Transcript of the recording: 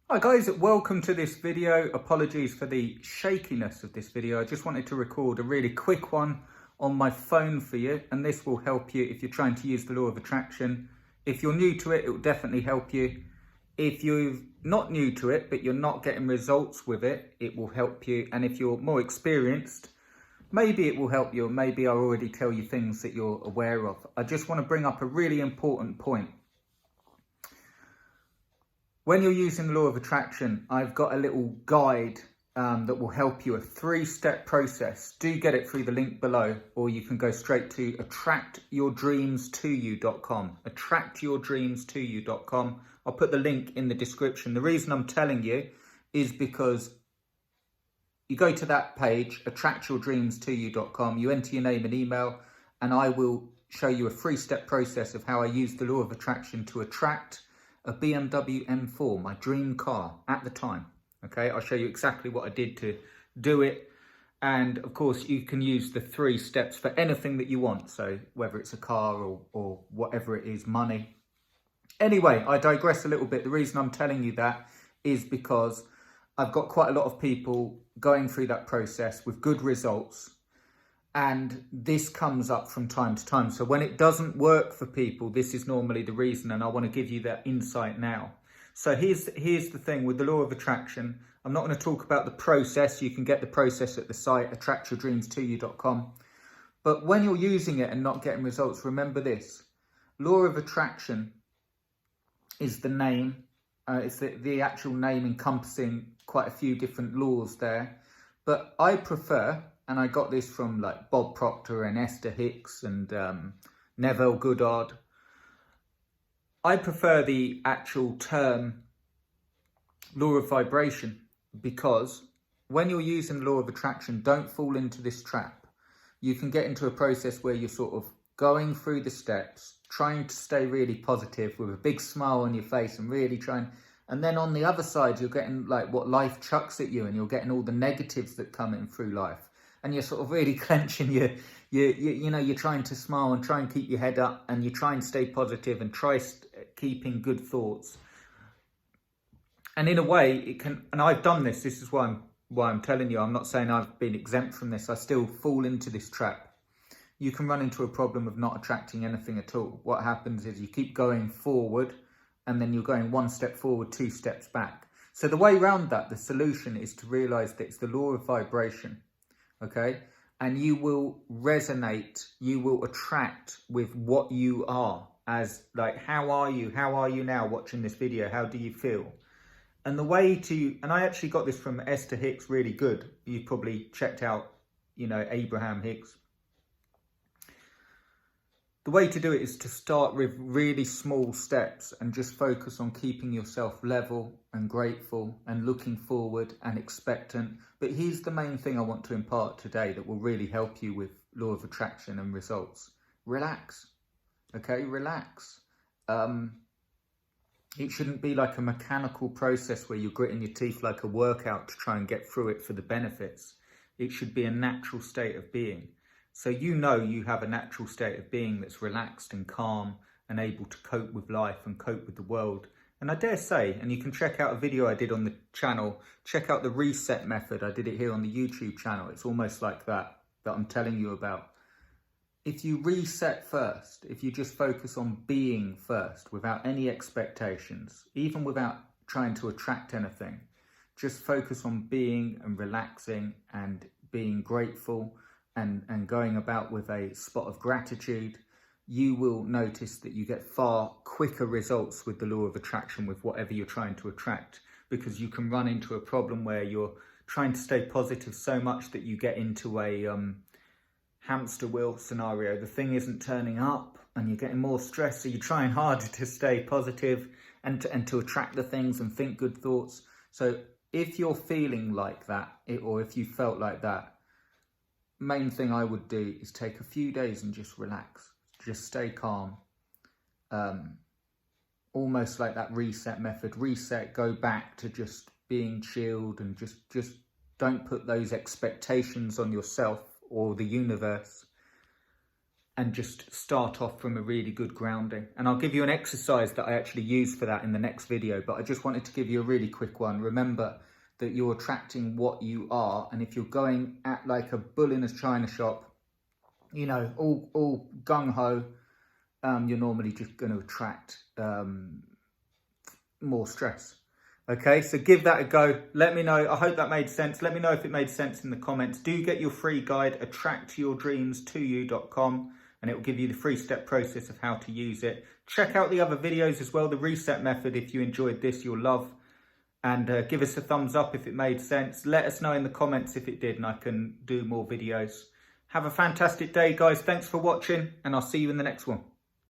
Hi guys, welcome to this video. Apologies for the shakiness of this video. I just wanted to record a really quick one on my phone for you, and this will help you if you're trying to use the law of attraction. If you're new to it, it will definitely help you. If you're not new to it, but you're not getting results with it, it will help you. And if you're more experienced, maybe it will help you, or maybe I'll already tell you things that you're aware of. I just want to bring up a really important point. When you're using the law of attraction, I've got a little guide that will help you, a 3-step process. Do get it through the link below, or you can go straight to attractyourdreamstoyou.com. Attractyourdreamstoyou.com. I'll put the link in the description. The reason I'm telling you is because you go to that page, attractyourdreamstoyou.com, you enter your name and email, and I will show you a 3-step process of how I use the law of attraction to attract a BMW M4, my dream car at the time. Okay, I'll show you exactly what I did to do it. And of course, you can use the 3 steps for anything that you want. So whether it's a car or whatever it is, money. Anyway, I digress a little bit. The reason I'm telling you that is because I've got quite a lot of people going through that process with good results. And this comes up from time to time. So when it doesn't work for people, this is normally the reason. And I want to give you that insight now. So here's the thing with the law of attraction. I'm not going to talk about the process. You can get the process at the site, attractyourdreamstoyou.com. But when you're using it and not getting results, remember this. Law of attraction is the name. It's the actual name encompassing quite a few different laws there. But I prefer, and I got this from like Bob Proctor and Esther Hicks and Neville Goddard. I prefer the actual term law of vibration, because when you're using law of attraction, don't fall into this trap. You can get into a process where you're sort of going through the steps, trying to stay really positive with a big smile on your face and really trying. And then on the other side, you're getting like what life chucks at you, and you're getting all the negatives that come in through life. And you're sort of really clenching you're trying to smile and try and keep your head up, and you try and stay positive and try keeping good thoughts. And in a way, it can, and I've done this. This is why I'm telling you. I'm not saying I've been exempt from this. I still fall into this trap. You can run into a problem of not attracting anything at all. What happens is you keep going forward, and then you're going 1 step forward, 2 steps back. So the way around that, the solution is to realize that it's the law of vibration. Okay, and you will resonate, you will attract with what you are, as like, how are you now watching this video? How do you feel? And the way to, and I actually got this from Esther Hicks, really good. You probably checked out, Abraham Hicks. The way to do it is to start with really small steps and just focus on keeping yourself level and grateful and looking forward and expectant. But here's the main thing I want to impart today that will really help you with law of attraction and results. Relax. Okay, relax. It shouldn't be like a mechanical process where you're gritting your teeth like a workout to try and get through it for the benefits. It should be a natural state of being. So you have a natural state of being that's relaxed and calm and able to cope with life and cope with the world. And I dare say, and you can check out a video I did on the channel, check out the reset method. I did it here on the YouTube channel. It's almost like that I'm telling you about. If you reset first, if you just focus on being first without any expectations, even without trying to attract anything, just focus on being and relaxing and being grateful, and going about with a spot of gratitude, you will notice that you get far quicker results with the law of attraction with whatever you're trying to attract, because you can run into a problem where you're trying to stay positive so much that you get into a hamster wheel scenario. The thing isn't turning up and you're getting more stressed, so you're trying harder to stay positive and to attract the things and think good thoughts. So if you're feeling like that, or if you felt like that, main thing I would do is take a few days and just relax, just stay calm, almost like that reset method. Reset, go back to just being chilled, and just don't put those expectations on yourself or the universe. and just start off from a really good grounding. And I'll give you an exercise that I actually use for that in the next video, but I just wanted to give you a really quick one. Remember that you're attracting what you are, and if you're going at like a bull in a china shop, you know, all gung-ho, you're normally just going to attract more stress. Okay, so give that a go. Let me know. I hope that made sense. Let me know if it made sense in the comments. Do get your free guide, attractyourdreams2you.com, and it will give you the 3-step process of how to use it. Check out the other videos as well, the reset method. If you enjoyed this, you'll love. And give us a thumbs up if it made sense. Let us know in the comments if it did, and I can do more videos. Have a fantastic day, guys. Thanks for watching, and I'll see you in the next one.